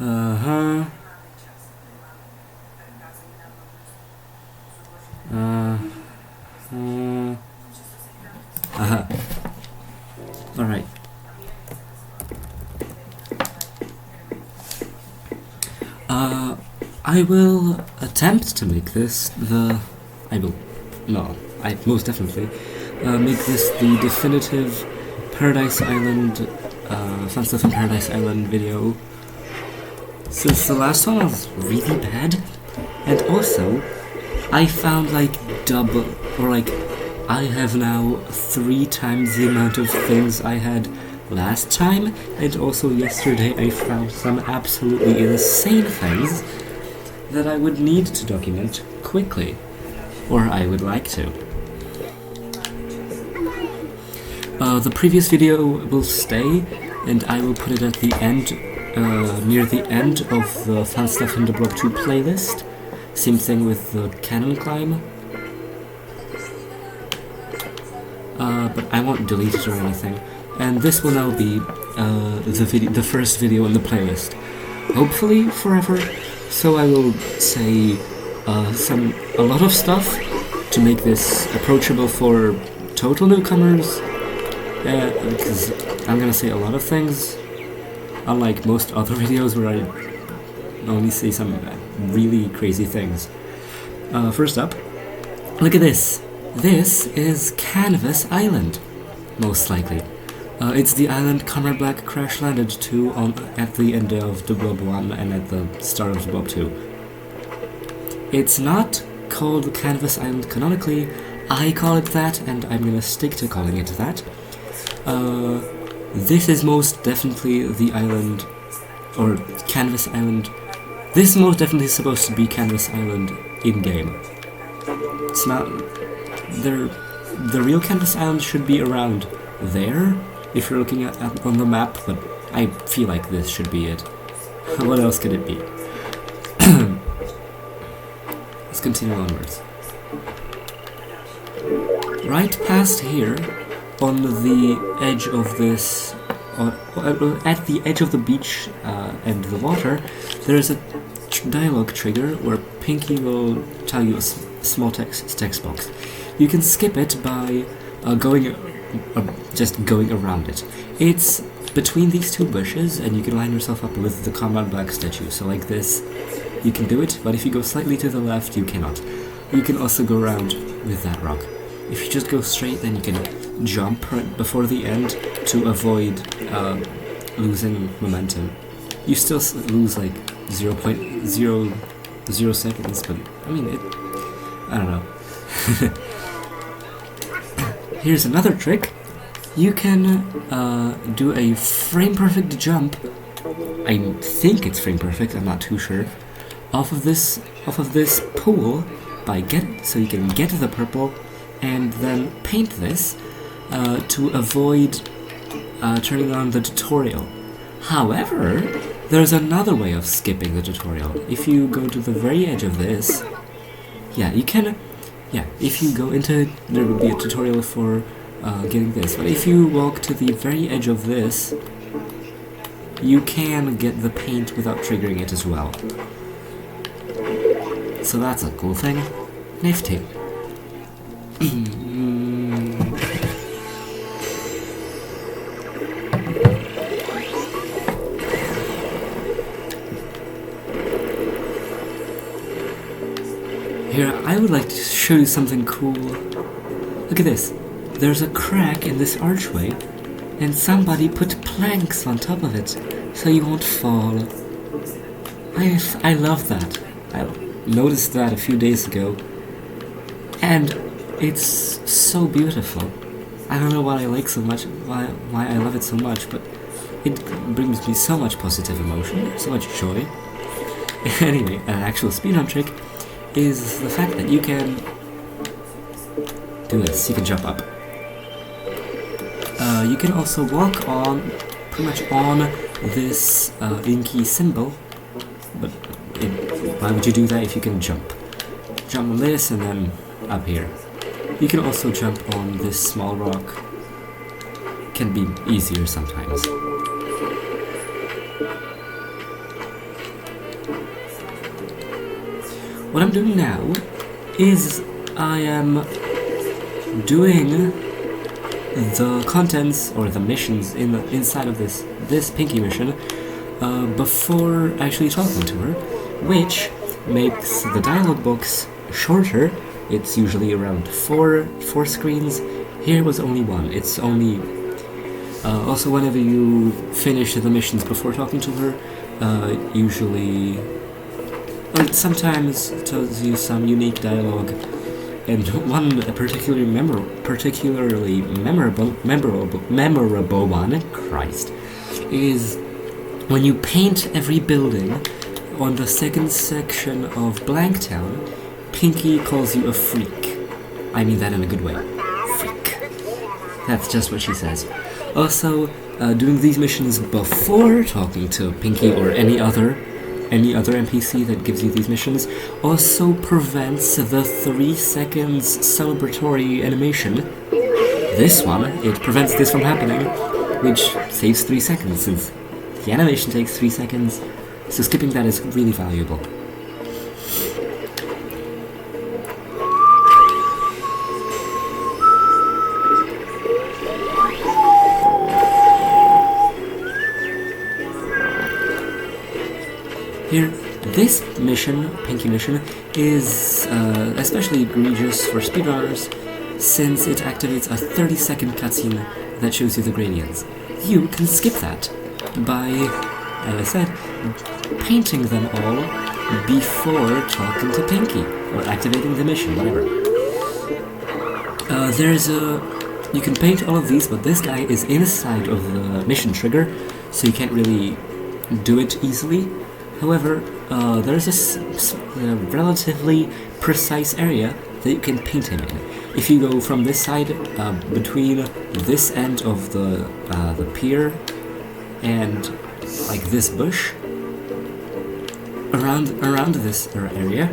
Uh-huh. Uh-huh. Alright. I will attempt to make this I most definitely make this the definitive Paradise Island, Fun Stuff in Paradise Island video, since the last one was really bad, and also, I found I have now 3 times the amount of things I had last time, and also yesterday I found some absolutely insane things that I would need to document quickly, or I would like to. The previous video will stay, and I will put it at the end, near the end of the Fun Stuff in the Blob 2 playlist. Same thing with the cannon climb. But I won't delete it or anything. And this will now be the first video in the playlist. Hopefully forever. So I will say a lot of stuff to make this approachable for total newcomers. Because I'm gonna say a lot of things, unlike most other videos where I only say some really crazy things. First up, look at this. This is Canvas Island, most likely. It's the island Comrade Black crash landed to at the end of the Blob 1 and at the start of the Blob 2. It's not called Canvas Island canonically. I call it that, and I'm gonna stick to calling it that. This is most definitely the island, or Canvas Island. This is most definitely supposed to be Canvas Island in-game. It's not... The real Canvas Island should be around there, if you're looking at on the map, but I feel like this should be it. What else could it be? Let's continue onwards. Right past here, on the edge of this, at the edge of the beach and the water, there is a dialogue trigger where Pinky will tell you a small text box. You can skip it by just going around it. It's between these 2 bushes, and you can line yourself up with the Comrade Black statue. So like this, you can do it, but if you go slightly to the left, you cannot. You can also go around with that rock. If you just go straight, then you can jump right before the end to avoid losing momentum. You still lose like 0.00 seconds, but I mean, I don't know. Here's another trick. You can do a frame-perfect jump. I think it's frame-perfect, I'm not too sure. Off of this pool so you can get the purple and then paint this to avoid turning on the tutorial. However, there's another way of skipping the tutorial. If you go to the very edge of this, if you go into it, there will be a tutorial for getting this. But if you walk to the very edge of this, you can get the paint without triggering it as well. So that's a cool thing. Nifty. Here, I would like to show you something cool. Look at this. There's a crack in this archway, and somebody put planks on top of it, so you won't fall. I love that. I noticed that a few days ago, and it's so beautiful. I don't know what I like so much, why I love it so much, but it brings me so much positive emotion, so much joy. Anyway, an actual speedrun trick is the fact that you can do this. You can jump up. You can also walk on, pretty much on this inky symbol, but why would you do that if you can jump? Jump on this and then up here. You can also jump on this small rock. Can be easier sometimes. what I'm doing now is I am doing the contents or the missions inside of this Pinky mission before actually talking to her, which makes the dialogue box shorter. It's usually around four screens. Here it was only one. It's only also whenever you finish the missions before talking to her, usually sometimes it tells you some unique dialogue, and one particularly memorable one, Christ, is when you paint every building on the second section of Blanktown. Pinky calls you a freak. I mean that in a good way. Freak. That's just what she says. Also, doing these missions before talking to Pinky or any other NPC that gives you these missions also prevents the 3 seconds celebratory animation. This one, it prevents this from happening, which saves 3 seconds since the animation takes 3 seconds, so skipping that is really valuable. Here, this mission, Pinky mission, is especially egregious for speedrunners since it activates a 30-second cutscene that shows you the gradients. You can skip that by, as I said, painting them all before talking to Pinky or activating the mission, whatever. You can paint all of these, but this guy is inside of the mission trigger, so you can't really do it easily. However, there's a relatively precise area that you can paint him in. If you go from this side, between this end of the pier and like this bush, around this area,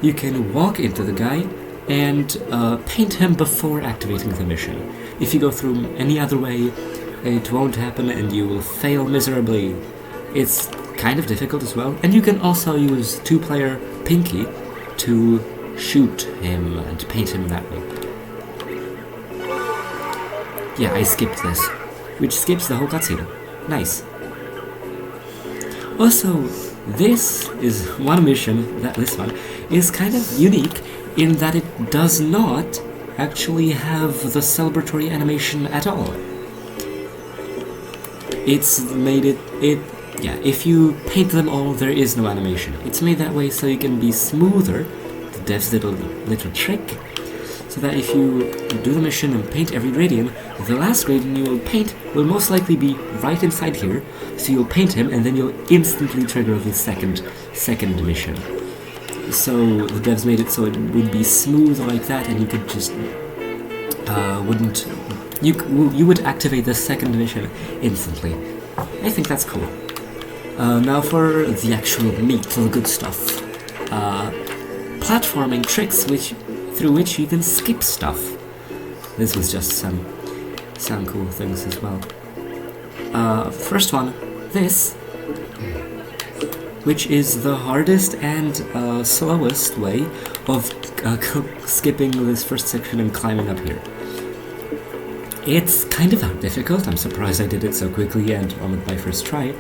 you can walk into the guy and paint him before activating the mission. If you go through any other way, it won't happen and you will fail miserably. It's kind of difficult as well, and you can also use 2-player Pinky to shoot him and paint him that way. Yeah, I skipped this, which skips the whole cutscene. Nice. Also, this is one mission, this one, is kind of unique in that it does not actually have the celebratory animation at all. It's made yeah, if you paint them all, there is no animation. It's made that way so you can be smoother, the dev's little trick, so that if you do the mission and paint every gradient, the last gradient you will paint will most likely be right inside here, so you'll paint him and then you'll instantly trigger the second mission. So the devs made it so it would be smooth like that, and you could just you would activate the second mission instantly. I think that's cool. Now for the actual meat, the good stuff. Platforming tricks through which you can skip stuff. This was just some cool things as well. First one, this, which is the hardest and slowest way of skipping this first section and climbing up here. It's kind of difficult. I'm surprised I did it so quickly and on my first try.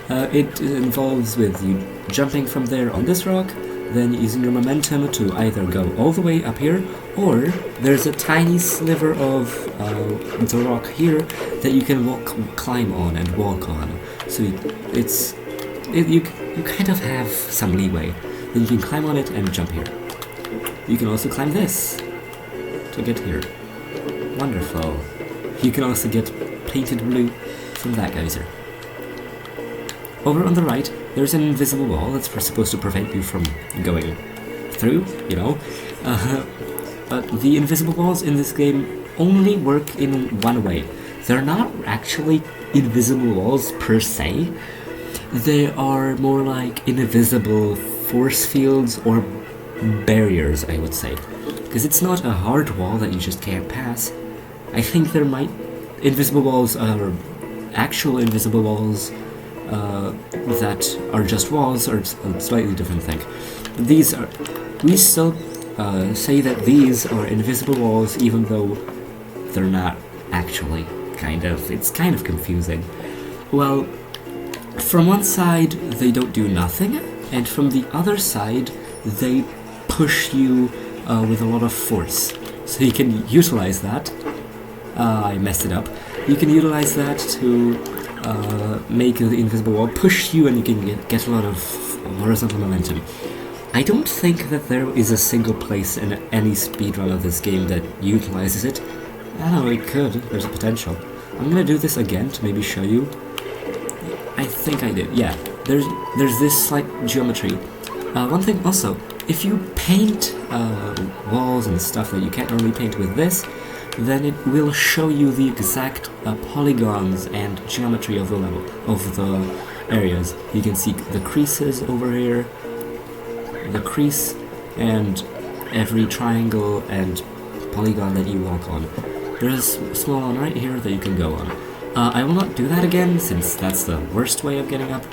It involves with you jumping from there on this rock, then using your momentum to either go all the way up here, or there's a tiny sliver of the rock here that you can climb on and walk on. So you kind of have some leeway. Then you can climb on it and jump here. You can also climb this to get here. Wonderful. You can also get painted blue from that geyser. Over on the right, there's an invisible wall that's supposed to prevent you from going through, you know. But the invisible walls in this game only work in one way. They're not actually invisible walls per se. They are more like invisible force fields or barriers, I would say. Because it's not a hard wall that you just can't pass. I think invisible walls are actual invisible walls that are just walls are a slightly different thing. These are... We still say that these are invisible walls, even though they're not actually, kind of. It's kind of confusing. Well, from one side, they don't do nothing, and from the other side, they push you with a lot of force. So you can utilize that. I messed it up. You can utilize that to make the invisible wall push you, and you can get a lot of horizontal momentum. I don't think that there is a single place in any speedrun of this game that utilizes it. I don't know, it could. There's a potential. I'm gonna do this again to maybe show you. I think I did, yeah. There's this slight geometry. One thing also, if you paint walls and stuff that you can't normally paint with this, then it will show you the exact polygons and geometry of the level, of the areas. You can see the creases over here, the crease, and every triangle and polygon that you walk on. There's a small one right here that you can go on. I will not do that again, since that's the worst way of getting up.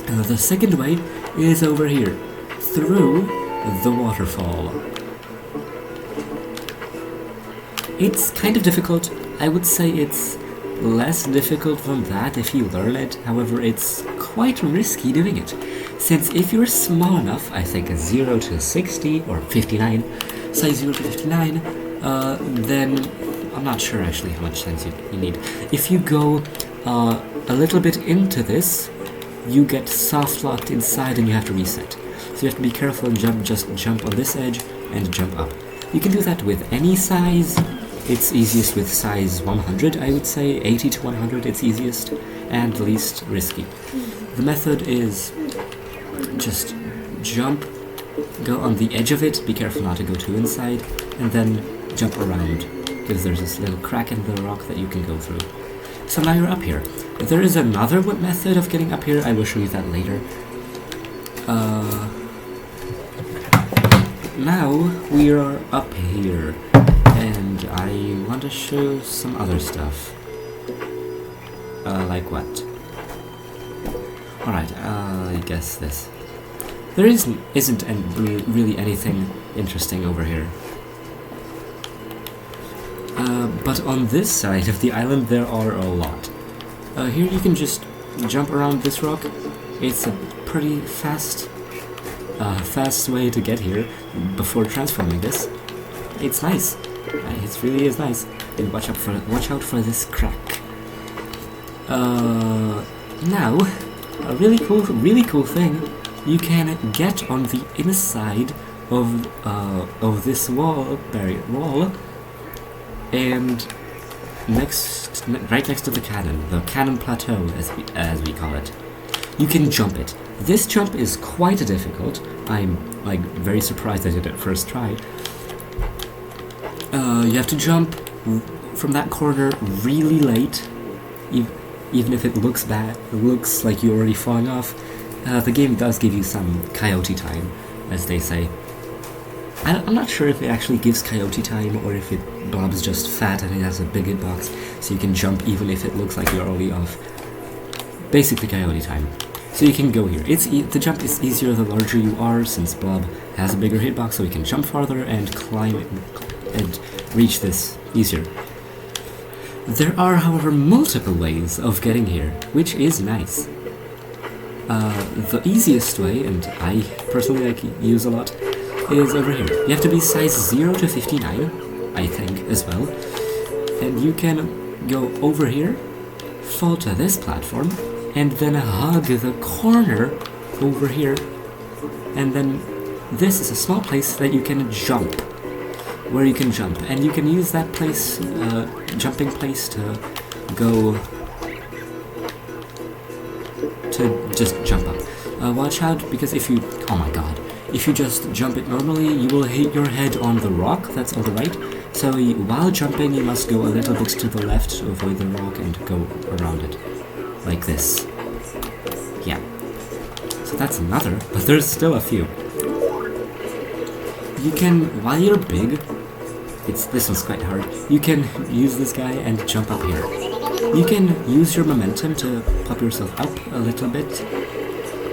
The second way is over here, through the waterfall. It's kind of difficult. I would say it's less difficult than that if you learn it. However, it's quite risky doing it, since if you're small enough, I think 0 to 60 or 59, size 0 to 59, then I'm not sure actually how much size you need. If you go a little bit into this, you get soft locked inside and you have to reset. So you have to be careful and just jump on this edge and jump up. You can do that with any size. It's easiest with size 100, I would say. 80 to 100, it's easiest and least risky. The method is just jump, go on the edge of it, be careful not to go too inside, and then jump around, because there's this little crack in the rock that you can go through. So now you're up here. There is another method of getting up here, I will show you that later. Now we are up here, and I want to show some other stuff. Like what? Alright, I guess this. There isn't really anything interesting over here. But on this side of the island there are a lot. Here you can just jump around this rock. It's a pretty fast way to get here before transforming this. It's nice. It really is nice. And watch out for this crack. Now, a really cool thing. You can get on the inside of this barrier wall, and right next to the cannon plateau, as we call it. You can jump it. This jump is quite difficult. I'm very surprised I did it first try. You have to jump from that corner really late, even if it looks bad. It looks like you're already falling off. The game does give you some coyote time, as they say. I'm not sure if it actually gives coyote time or if Blob's just fat and it has a big hitbox, so you can jump even if it looks like you're already off. Basically coyote time. So you can go here. The jump is easier the larger you are, since Blob has a bigger hitbox, so he can jump farther and climb and reach this easier. There are, however, multiple ways of getting here, which is nice. The easiest way, and I personally use a lot, is over here. You have to be size 0 to 59, I think, as well. And you can go over here, fall to this platform, and then hug the corner over here. And then this is a small place that you can jump, where you can jump. And you can use that place, jumping place, to go to just jump up. Watch out, because if you... oh my god. If you just jump it normally, you will hit your head on the rock that's on the right. So while jumping, you must go a little bit to the left to avoid the rock and go around it. Like this. Yeah. So that's another, but there's still a few. You can, while you're big, this one's quite hard, you can use this guy and jump up here. You can use your momentum to pop yourself up a little bit,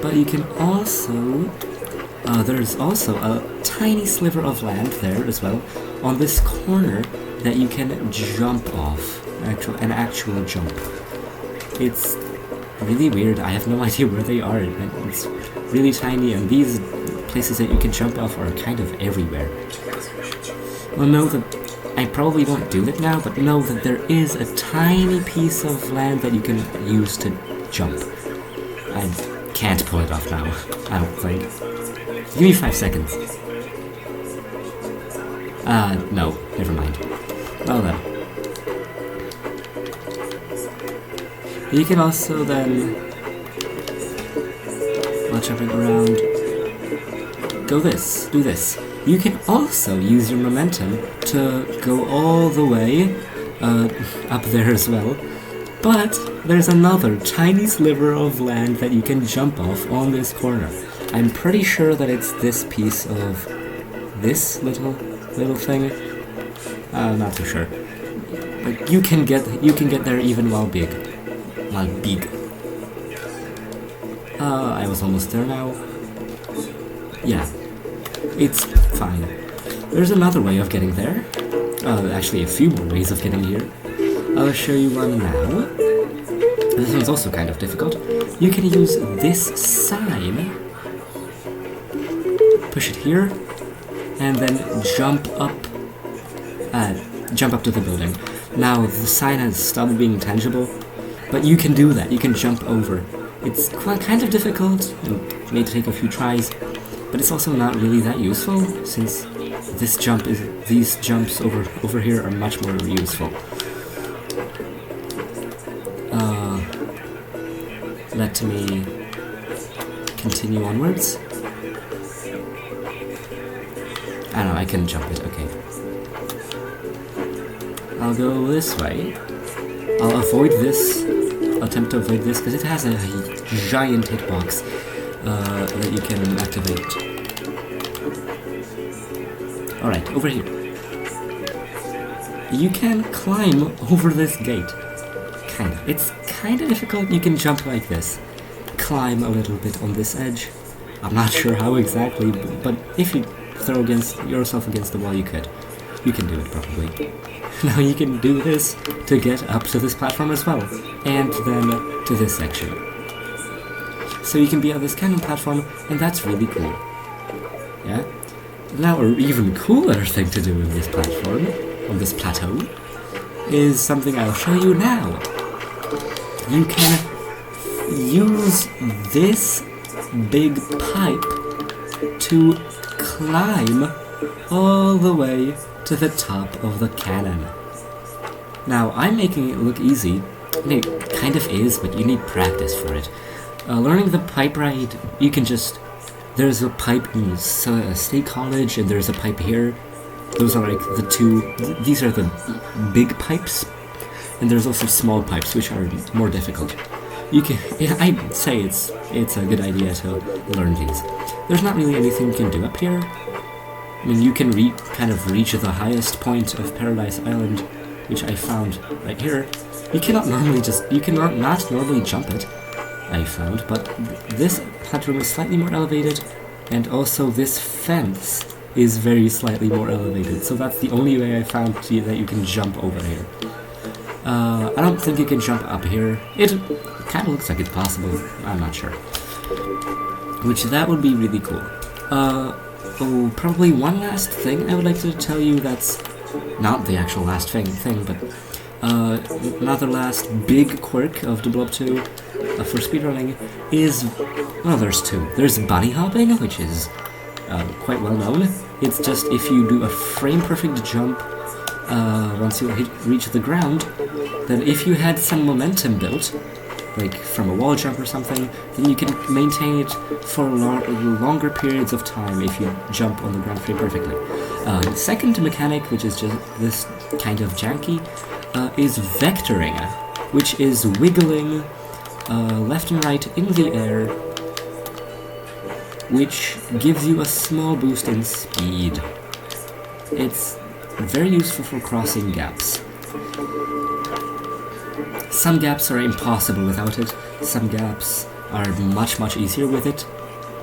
but you can also... there's also a tiny sliver of land there as well, on this corner, that you can jump off. An actual jump. It's really weird. I have no idea where they are. It's really tiny, and these places that you can jump off are kind of everywhere. Well, know that I probably won't do it now, but know that there is a tiny piece of land that you can use to jump. I can't pull it off now, I don't think. Give me 5 seconds. No, never mind. Well then. You can also then, while jumping around, do this. You can also use your momentum to go all the way up there as well, but there's another tiny sliver of land that you can jump off on this corner. I'm pretty sure that it's this piece of this little thing. I'm not too sure, but you can get there even while big. I was almost there now. Yeah, it's fine. There's another way of getting there. Actually, a few more ways of getting here. I'll show you one now. This one's also kind of difficult. You can use this sign, push it here, and then jump up to the building. Now, the sign has stopped being tangible, but you can do that. You can jump over. It's kind of difficult and may take a few tries, but it's also not really that useful, since these jumps over here are much more useful. Let me continue onwards. I don't know, I can jump it, okay. I'll go this way. I'll attempt to avoid this, because it has a giant hitbox that you can activate. Alright, over here. You can climb over this gate. Kinda. It's kinda difficult. You can jump like this. Climb a little bit on this edge. I'm not sure how exactly, but if you throw yourself against the wall, you could. You can do it, probably. Now you can do this to get up to this platform as well, and then to this section. So you can be on this kind of platform, and that's really cool. Yeah? Now, an even cooler thing to do in this platform, on this plateau, is something I'll show you now. You can use this big pipe to climb all the way to the top of the cannon. Now, I'm making it look easy, and it kind of is, but you need practice for it. Learning the pipe right, you can just... There's a pipe in State College, and there's a pipe here. Those are like the two... These are the big pipes, and there's also small pipes, which are more difficult. You can... I'd say it's a good idea to learn these. There's not really anything you can do up here. I mean, you can kind of reach the highest point of Paradise Island, which I found right here. You cannot normally not normally jump it, I found, but this platform is slightly more elevated, and also this fence is very slightly more elevated, so that's the only way I found that you can jump over here. I don't think you can jump up here. It kind of looks like it's possible, I'm not sure. Which, that would be really cool. Oh, probably one last thing I would like to tell you that's not the actual last thing, but another last big quirk of the Blob 2 for speedrunning is, well, there's two. There's bunny hopping, which is quite well known. It's just if you do a frame-perfect jump once you reach the ground, then if you had some momentum built, like from a wall jump or something, then you can maintain it for longer periods of time if you jump on the ground frame perfectly. Second mechanic, which is just this kind of janky, is vectoring, which is wiggling left and right in the air, which gives you a small boost in speed. It's very useful for crossing gaps. Some gaps are impossible without it, some gaps are much easier with it,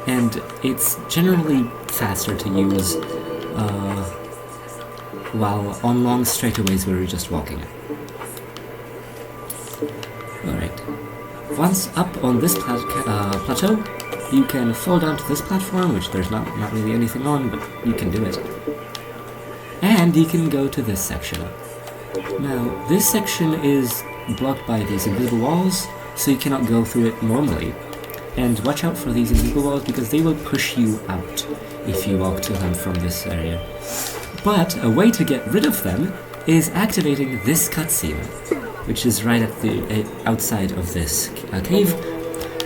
and it's generally faster to use while on long straightaways where you're just walking. Alright. Once up on this plateau, you can fall down to this platform, which there's not really anything on, but you can do it. And you can go to this section. Now, this section is blocked by these invisible walls, so you cannot go through it normally. And watch out for these invisible walls because they will push you out if you walk to them from this area. But a way to get rid of them is activating this cutscene, which is right at the outside of this cave,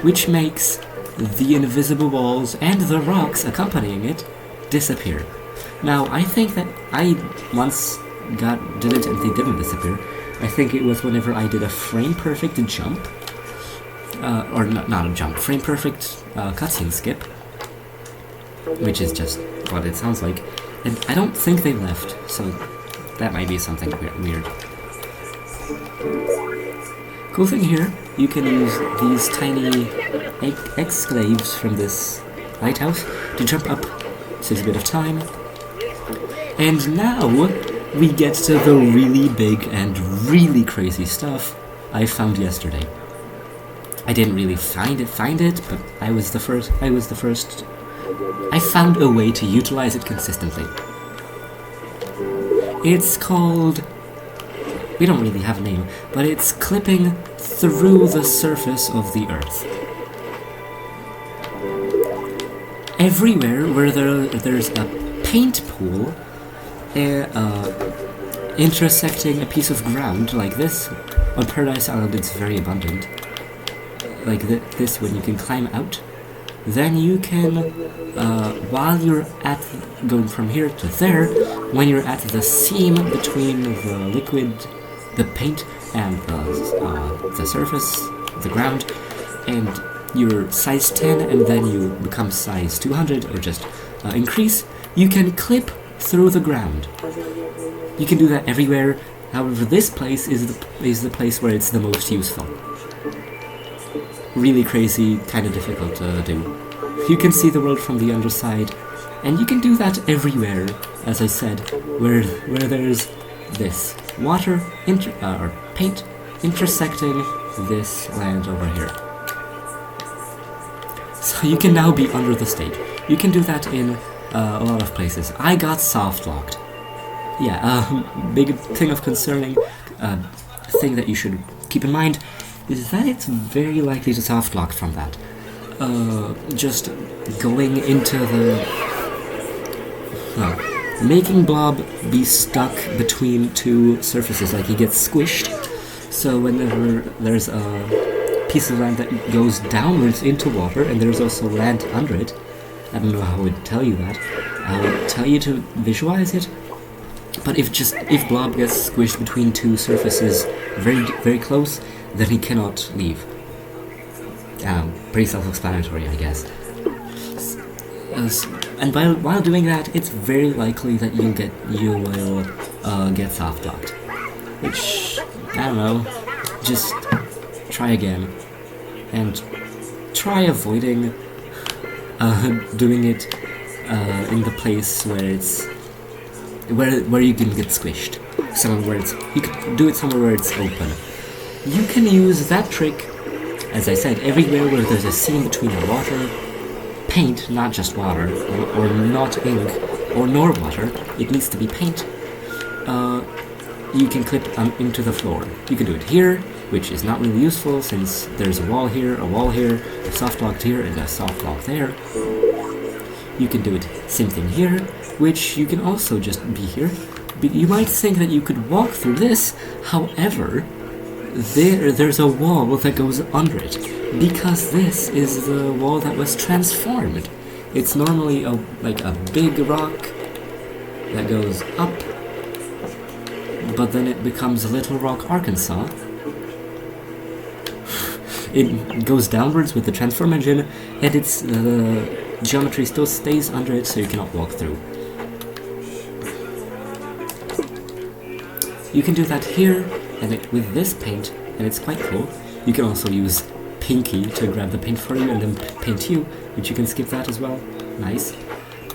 which makes the invisible walls and the rocks accompanying it disappear. Now, I think that I once did it and they didn't disappear. I think it was whenever I did a frame-perfect jump, or not a jump, frame-perfect cutscene skip, which is just what it sounds like, and I don't think they left, so that might be something weird. Cool thing here, you can use these tiny exclaves from this lighthouse to jump up, saves a bit of time. And now we get to the really big and really crazy stuff I found yesterday. I didn't really find it, but I was the first. I found a way to utilize it consistently. It's called, we don't really have a name, but it's clipping through the surface of the Earth. Everywhere where there's a paint pool intersecting a piece of ground like this, on Paradise Island it's very abundant, like this when you can climb out, then you can, while you're going from here to there, when you're at the seam between the liquid, the paint, and the surface, the ground, and you're size 10 and then you become size 200 or just increase, you can clip through the ground. You can do that everywhere, however this place is the place where it's the most useful. Really crazy, kind of difficult to do. You can see the world from the underside, and you can do that everywhere, as I said, where there's this water or paint intersecting this land over here. So you can now be under the stage. You can do that in a lot of places. I got soft locked. Yeah, big thing of concerning thing that you should keep in mind is that it's very likely to soft lock from that. Just going into making Blob be stuck between two surfaces, like he gets squished. So whenever there's a piece of land that goes downwards into water, and there's also land under it, I don't know how I would tell you that. I would tell you to visualize it. But if Blob gets squished between two surfaces very close, then he cannot leave. Pretty self-explanatory, I guess. And while doing that, it's very likely that you will get soft locked. Which, I don't know, just try again. And try avoiding doing it in the place where it's where you can get squished. You can do it somewhere where it's open. You can use that trick, as I said, everywhere where there's a seam between the water, paint, not just water, or not ink, or nor water, it needs to be paint, you can clip into the floor. You can do it here, which is not really useful since there's a wall here, a soft lock here, and a soft lock there. You can do it same thing here, which you can also just be here. But you might think that you could walk through this, however, there's a wall that goes under it, because this is the wall that was transformed. It's normally like a big rock that goes up, but then it becomes Little Rock, Arkansas. It goes downwards with the transform engine, and its geometry still stays under it, so you cannot walk through. You can do that here, and with this paint, and it's quite cool. You can also use Pinky to grab the paint for you and then paint you, which you can skip that as well. Nice.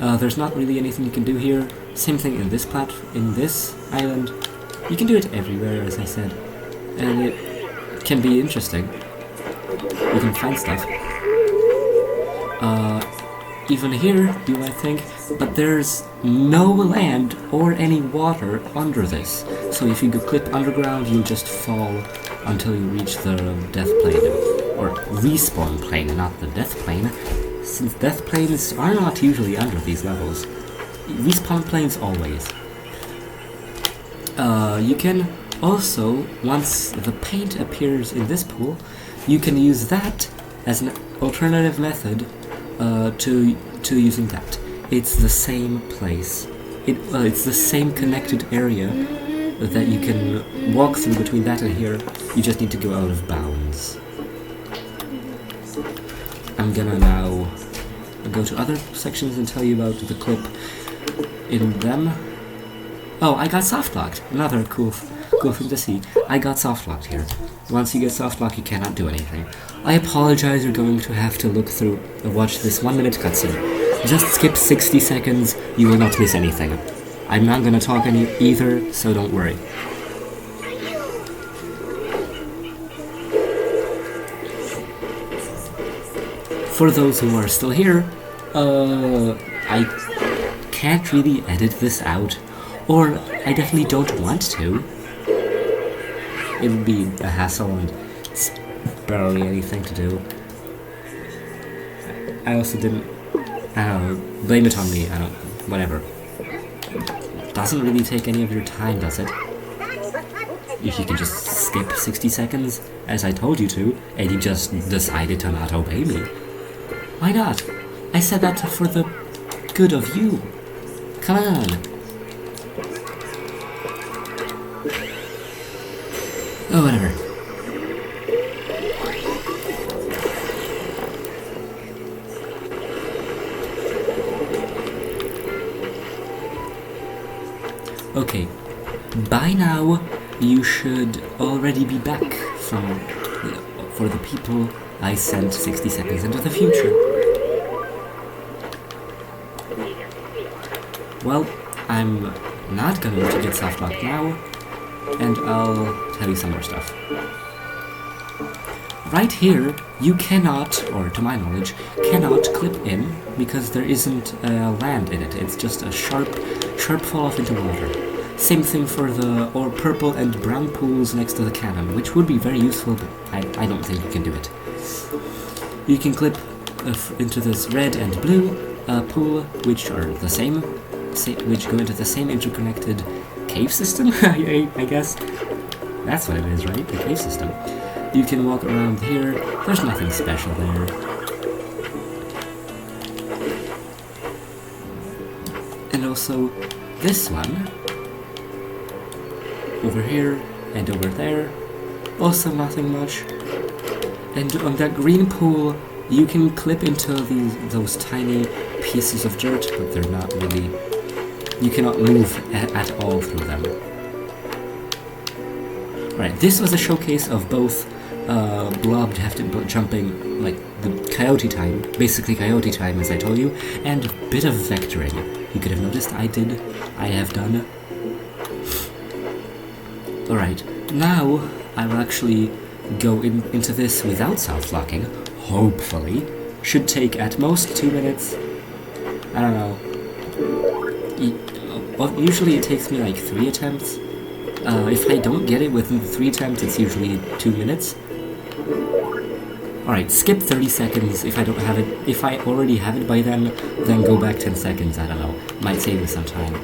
There's not really anything you can do here. Same thing in this island. You can do it everywhere, as I said, and it can be interesting. You can find stuff. Even here, you might think, but there's no land or any water under this. So if you go clip underground, you'll just fall until you reach the death plane. Or respawn plane, not the death plane, since death planes are not usually under these levels. Respawn planes always. You can also, once the paint appears in this pool, you can use that as an alternative method to using that. It's the same place. It's the same connected area that you can walk through between that and here. You just need to go out of bounds. I'm gonna now go to other sections and tell you about the clip in them. Oh, I got soft-locked. Another cool thing to see. I got soft-locked here. Once you get soft-locked, you cannot do anything. I apologize, you're going to have to watch this 1-minute cutscene. Just skip 60 seconds, you will not miss anything. I'm not gonna talk either, so don't worry. For those who are still here, I can't really edit this out, or I definitely don't want to. It would be a hassle and it's barely anything to do. I also didn't, I don't know, blame it on me, whatever. Doesn't really take any of your time, does it? If you can just skip 60 seconds, as I told you to, and you just decided to not obey me. Why not? I said that for the good of you. Come on. Oh, whatever. Okay, by now you should already be back for the people I sent 60 seconds into the future. Well, I'm not going to get soft-locked now, and I'll tell you some more stuff. Right here, you cannot, or to my knowledge, cannot clip in because there isn't land in it. It's just a sharp fall off into water. Same thing for the purple and brown pools next to the cannon, which would be very useful, but I don't think you can do it. You can clip into this red and blue pool, which are the same, which go into the same interconnected cave system, I guess. That's what it is, right? The cave system. You can walk around here. There's nothing special there. And also, this one, over here and over there, also nothing much. And on that green pool, you can clip into those tiny pieces of dirt, but they're not really... You cannot move at all through them. Right, this was a showcase of both Blob jumping, like the coyote time, basically coyote time as I told you, and a bit of vectoring. You could have noticed I have done. Alright, now I will actually go into this without soft-locking, hopefully. Should take at most 2 minutes. I don't know. Usually it takes me like 3 attempts. If I don't get it within 3 attempts, it's usually 2 minutes. Alright, skip 30 seconds if I don't have it. If I already have it by then go back 10 seconds, I don't know. Might save me some time.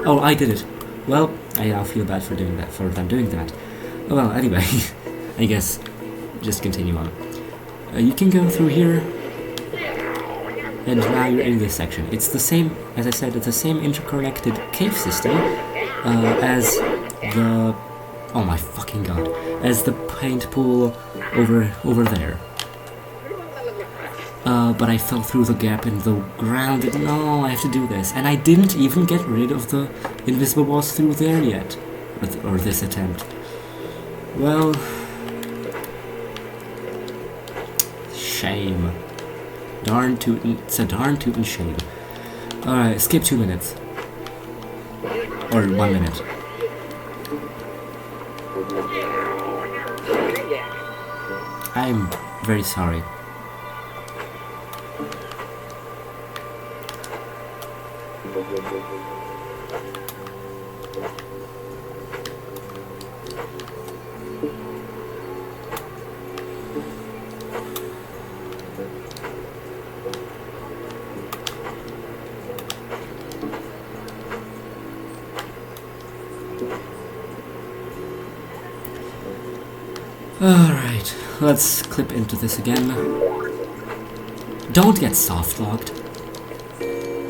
Oh, I did it. Well, I now feel bad for them doing that. Well, anyway, I guess just continue on. You can go through here, and now you're in this section. It's the same, as I said, it's the same interconnected cave system as the... Oh my fucking god. As the paint pool over there. But I fell through the gap in the ground. No, I have to do this. And I didn't even get rid of the invisible walls through there yet. Or this attempt. Well, shame. Darn tootin', it's a darn tootin' shame. Alright, skip 2 minutes. Or 1 minute. I'm very sorry. Alright, let's clip into this again. Don't get soft locked.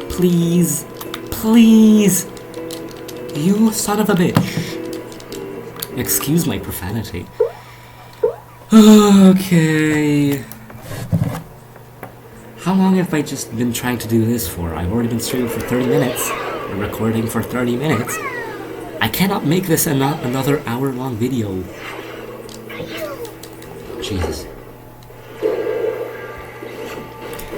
Please. Please! You son of a bitch. Excuse my profanity. Okay. How long have I just been trying to do this for? I've already been streaming for 30 minutes. Recording for 30 minutes. I cannot make this another hour-long video. Jesus.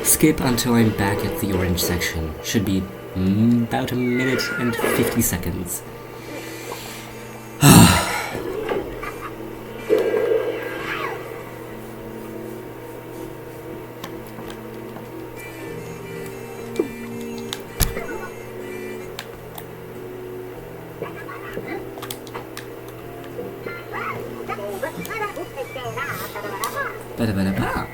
Skip until I'm back at the orange section. Should be about 1 minute and 50 seconds. Ba-da-ba-da-ba.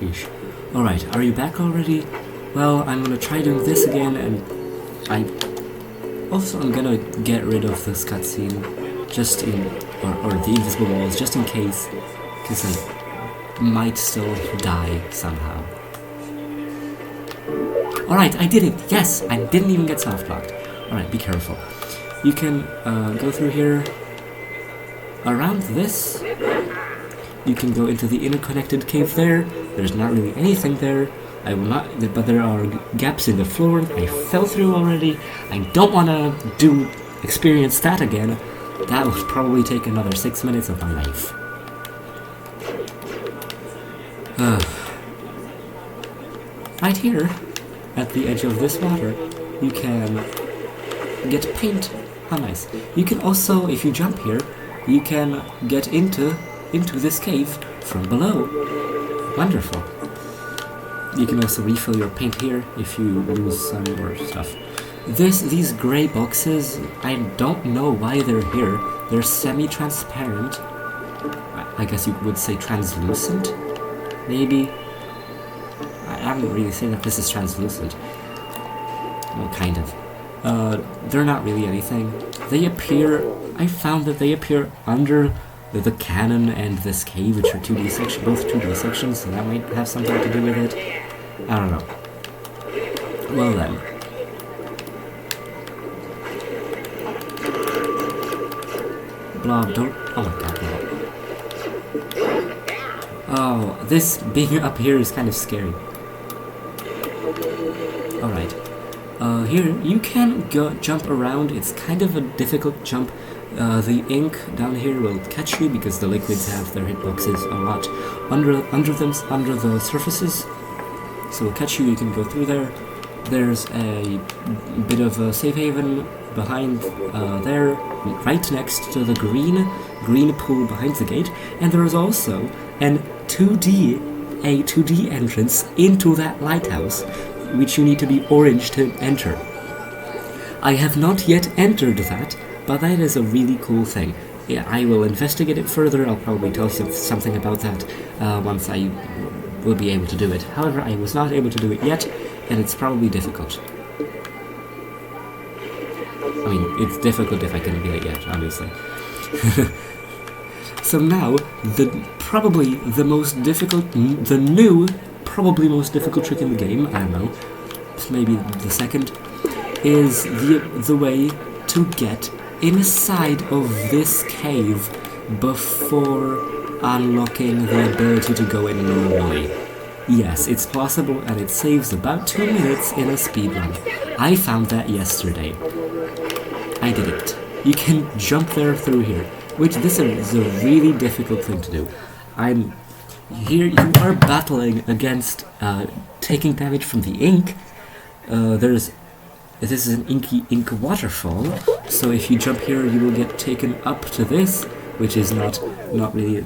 Sheesh. Alright, are you back already? Well, I'm gonna try doing this again, and I'm gonna get rid of this cutscene, just in, or the invisible walls, just in case, because I might still die somehow. Alright, I did it! Yes! I didn't even get soft locked. Alright, be careful. You can go through here, around this. You can go into the interconnected cave there. There's not really anything there. I will not, but there are gaps in the floor I fell through already. I don't want to experience that again. That would probably take another 6 minutes of my life. Right here, at the edge of this water, you can get paint. How nice. You can also, if you jump here, you can get into this cave from below. Wonderful. You can also refill your paint here if you lose some or stuff. These gray boxes, I don't know why they're here. They're semi-transparent. I guess you would say translucent, maybe. I wouldn't really say that this is translucent. Well, kind of. They're not really anything. They appear, I found that they appear under the cannon and this cave, which are 2D sections, both 2D sections, so that might have something to do with it. I don't know. Well then. Blob, don't... Oh my god, Blob. Oh, this being up here is kind of scary. Alright. Here, you can jump around. It's kind of a difficult jump. The ink down here will catch you because the liquids have their hitboxes a lot under the surfaces. So it'll catch you. You can go through there. There's a bit of a safe haven behind there, right next to the green pool behind the gate, and there is also a 2D entrance into that lighthouse, which you need to be orange to enter. I have not yet entered that, but that is a really cool thing. Yeah, I will investigate it further. I'll probably tell you something about that once I will be able to do it. However, I was not able to do it yet, and it's probably difficult. I mean, it's difficult if I can do it yet, obviously. So now, probably the most difficult trick in the game, I don't know, maybe the second, is the way to get inside of this cave before unlocking the ability to go in normally. Yes, it's possible, and it saves about 2 minutes in a speedrun. I found that yesterday. I did it. You can jump there through here, which this is a really difficult thing to do. Here you are battling against taking damage from the ink. This is an ink waterfall, so if you jump here you will get taken up to this, which is not really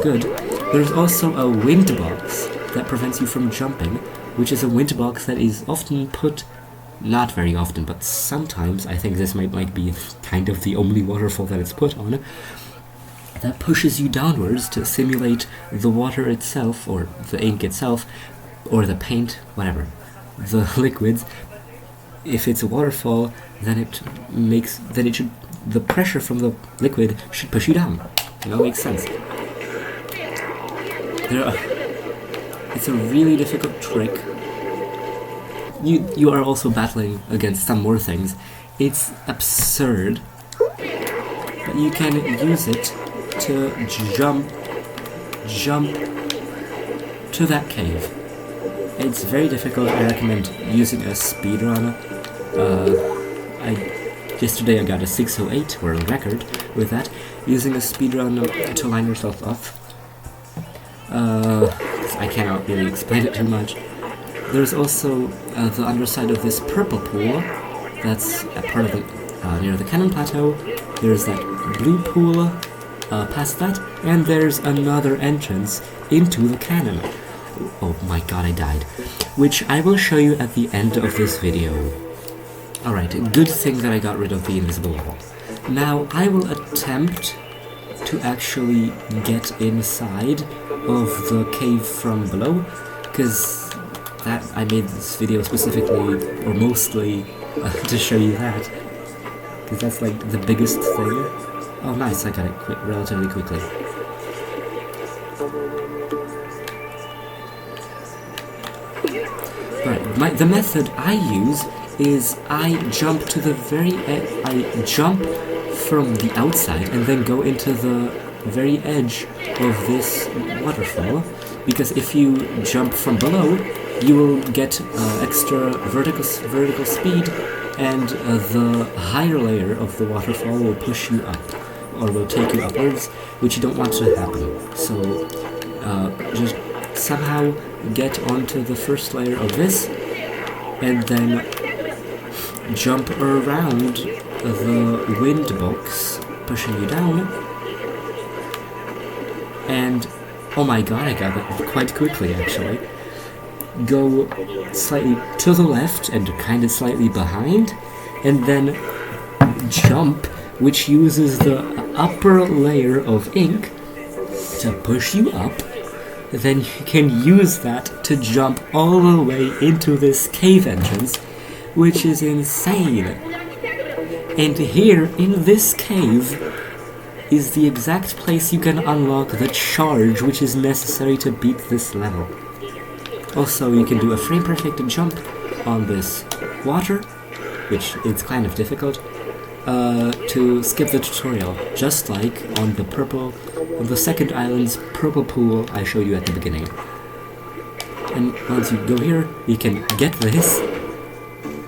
good. There's also a wind box that prevents you from jumping, which is a wind box that is often put, not very often, but sometimes, I think this might be kind of the only waterfall that it's put on, that pushes you downwards to simulate the water itself, or the ink itself, or the paint, whatever, the liquids. If it's a waterfall, then the pressure from the liquid should push you down. You know, makes sense. It's a really difficult trick. You are also battling against some more things. It's absurd, but you can use it to jump to that cave. It's very difficult. I recommend using a speedrun. Yesterday I got a 608 world record with that, using a speedrun to line yourself off. I cannot really explain it too much. There's also the underside of this purple pool. That's a part of the near the cannon plateau. There's that blue pool past that, and there's another entrance into the cannon. Oh my god, I died. Which I will show you at the end of this video. Alright, good thing that I got rid of the invisible wall. Now, I will attempt to actually get inside of the cave from below, because I made this video specifically, or mostly, to show you that. Because that's like the biggest thing. Oh nice, I got it relatively quickly. Right, the method I use is I jump to the very I jump from the outside and then go into the very edge of this waterfall, because if you jump from below, you will get extra vertical speed, and the higher layer of the waterfall will push you up, or will take you upwards, which you don't want to happen. So just somehow get onto the first layer of this, and then jump around the wind box, pushing you down, and oh my god, I got that quite quickly actually. Go slightly to the left and kind of slightly behind, and then jump, which uses the upper layer of ink to push you up. Then you can use that to jump all the way into this cave entrance, which is insane. And here in this cave is the exact place you can unlock the charge which is necessary to beat this level. Also, you can do a frame perfect jump on this water, which is kind of difficult, to skip the tutorial, just like on the second island's purple pool I showed you at the beginning. And once you go here, you can get this,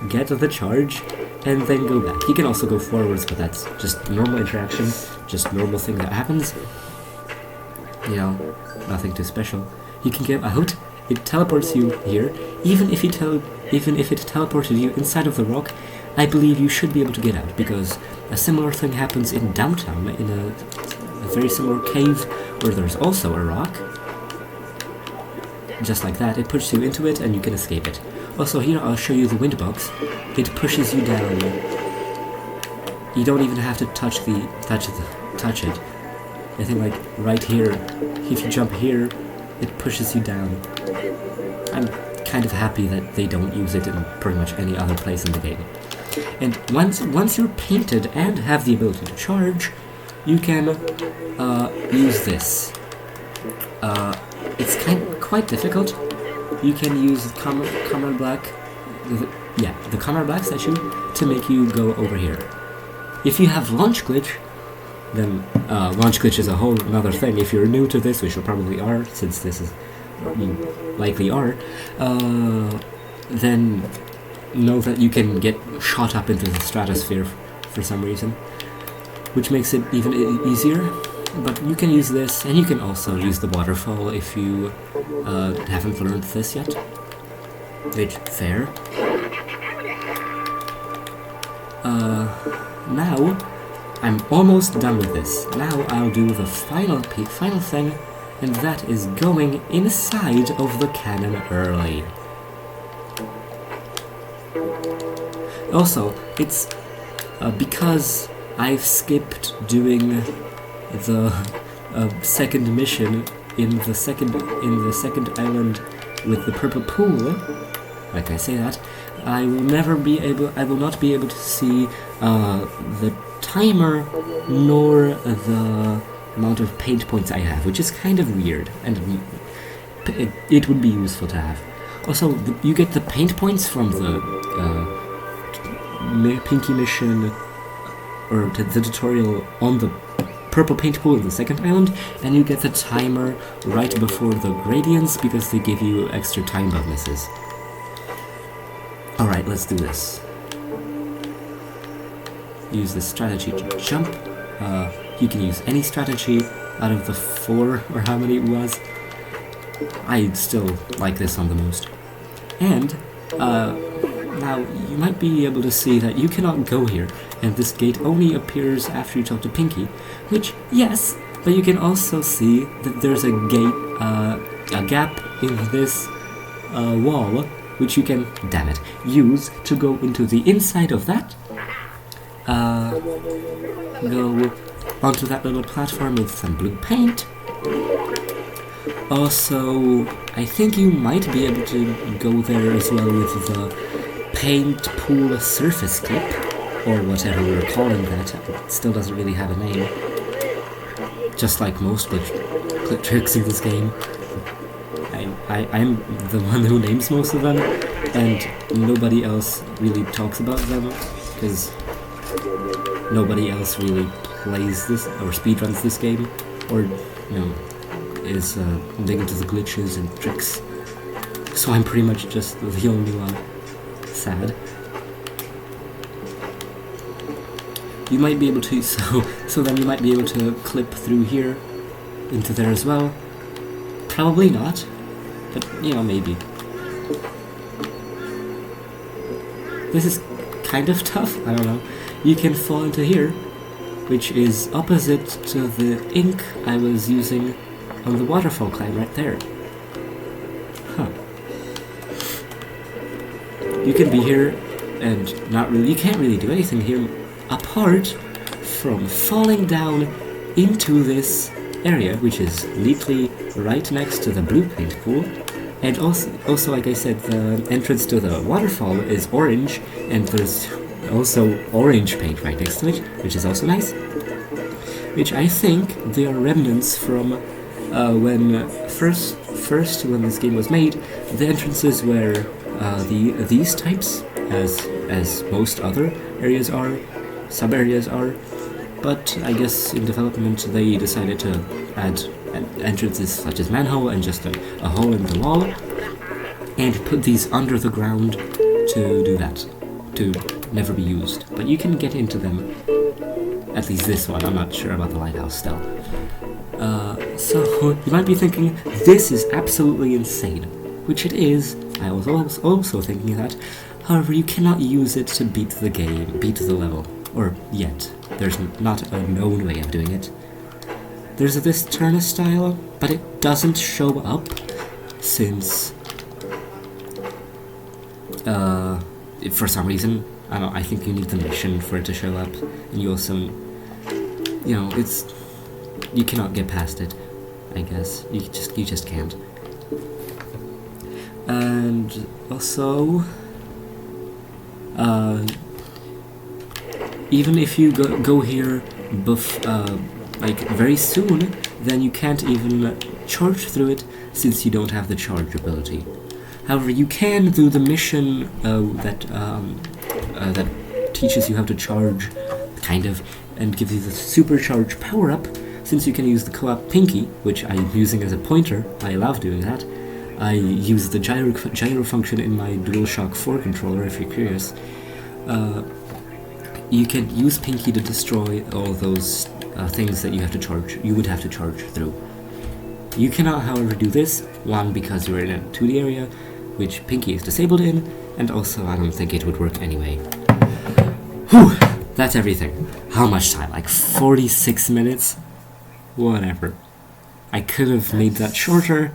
get the charge, and then go back. You can also go forwards, but that's just normal interaction, just normal thing that happens. You know, nothing too special. You can get out. It teleports you here. Even if it teleported you inside of the rock, I believe you should be able to get out, because a similar thing happens in downtown, in a very similar cave where there's also a rock. Just like that, it pushes you into it and you can escape it. Also here I'll show you the wind box. It pushes you down. You don't even have to touch it. I think like right here, if you jump here, it pushes you down. I'm kind of happy that they don't use it in pretty much any other place in the game. And once you're painted and have the ability to charge, you can use this. It's quite difficult. You can use the Comrade Black, the Comrade Black statue to make you go over here. If you have launch glitch, then launch glitch is a whole another thing. If you're new to this, which you probably are, since this is you likely are, then know that you can get shot up into the stratosphere for some reason, which makes it even easier. But you can use this, and you can also use the waterfall if you haven't learned this yet. Which, fair. Now, I'm almost done with this. Now I'll do the final thing, and that is going inside of the cannon early. Also, it's because I've skipped doing the second mission in the second island with the purple pool. Like I say that, I will not be able to see the timer nor the amount of paint points I have, which is kind of weird, and it would be useful to have. Also, you get the paint points from the Pinky mission, or the tutorial on the purple paint pool in the second island, and you get the timer right before the gradients because they give you extra time bonuses. Alright, let's do this. Use this strategy to jump. You can use any strategy out of the 4 or how many it was. I still like this one the most. And now you might be able to see that you cannot go here, and this gate only appears after you talk to Pinky, which, yes, but you can also see that there's a gap in this wall, which you can, damn it, use to go into the inside of that. Go onto that little platform with some blue paint. Also, I think you might be able to go there as well with the paint pool surface clip, or whatever we're calling that. It still doesn't really have a name. Just like most clip tricks in this game. I'm the one who names most of them, and nobody else really talks about them, because nobody else really plays this, or speedruns this game, or, you know, is big into the glitches and tricks. So I'm pretty much just the only one. Sad. You might be able to, so then you might be able to clip through here into there as well. Probably not, but, you know, maybe. This is kind of tough, I don't know. You can fall into here, which is opposite to the ink I was using on the waterfall climb right there. Huh. You can be here and you can't really do anything here apart from falling down into this area, which is neatly right next to the blue paint pool. And also, like I said, the entrance to the waterfall is orange, and there's also orange paint right next to it, which is also nice. Which I think they are remnants from when first when this game was made. The entrances were these types, as most other areas are, sub-areas are. But I guess in development they decided to add entrances such as manhole and just a hole in the wall, and put these under the ground to do that. to never be used, but you can get into them. At least this one, I'm not sure about the lighthouse still. So, you might be thinking, this is absolutely insane, which it is. I was also thinking that. However, you cannot use it to beat the game, beat the level, or yet. There's not a known way of doing it. There's this turnstile, but it doesn't show up since, for some reason, I think you need the mission for it to show up, and you also, you know, you cannot get past it, I guess. You just can't. And also, even if you go here like very soon, then you can't even charge through it since you don't have the charge ability. However, you can do the mission that teaches you how to charge, kind of, and gives you the supercharged power-up, since you can use the co-op Pinky, which I'm using as a pointer. I love doing that. I use the gyro function in my DualShock 4 controller, if you're curious. You can use Pinky to destroy all those things that you would have to charge through. You cannot, however, do this, one, because you're in a 2D area, which Pinky is disabled in, and also I don't think it would work anyway. Whew, that's everything. How much time? Like 46 minutes? Whatever. I could have made that shorter.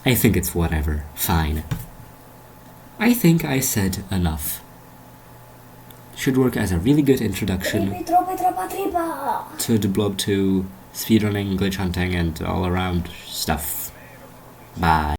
I think it's whatever. Fine. I think I said enough. Should work as a really good introduction to the Blob 2 speedrunning, glitch hunting, and all around stuff. Bye.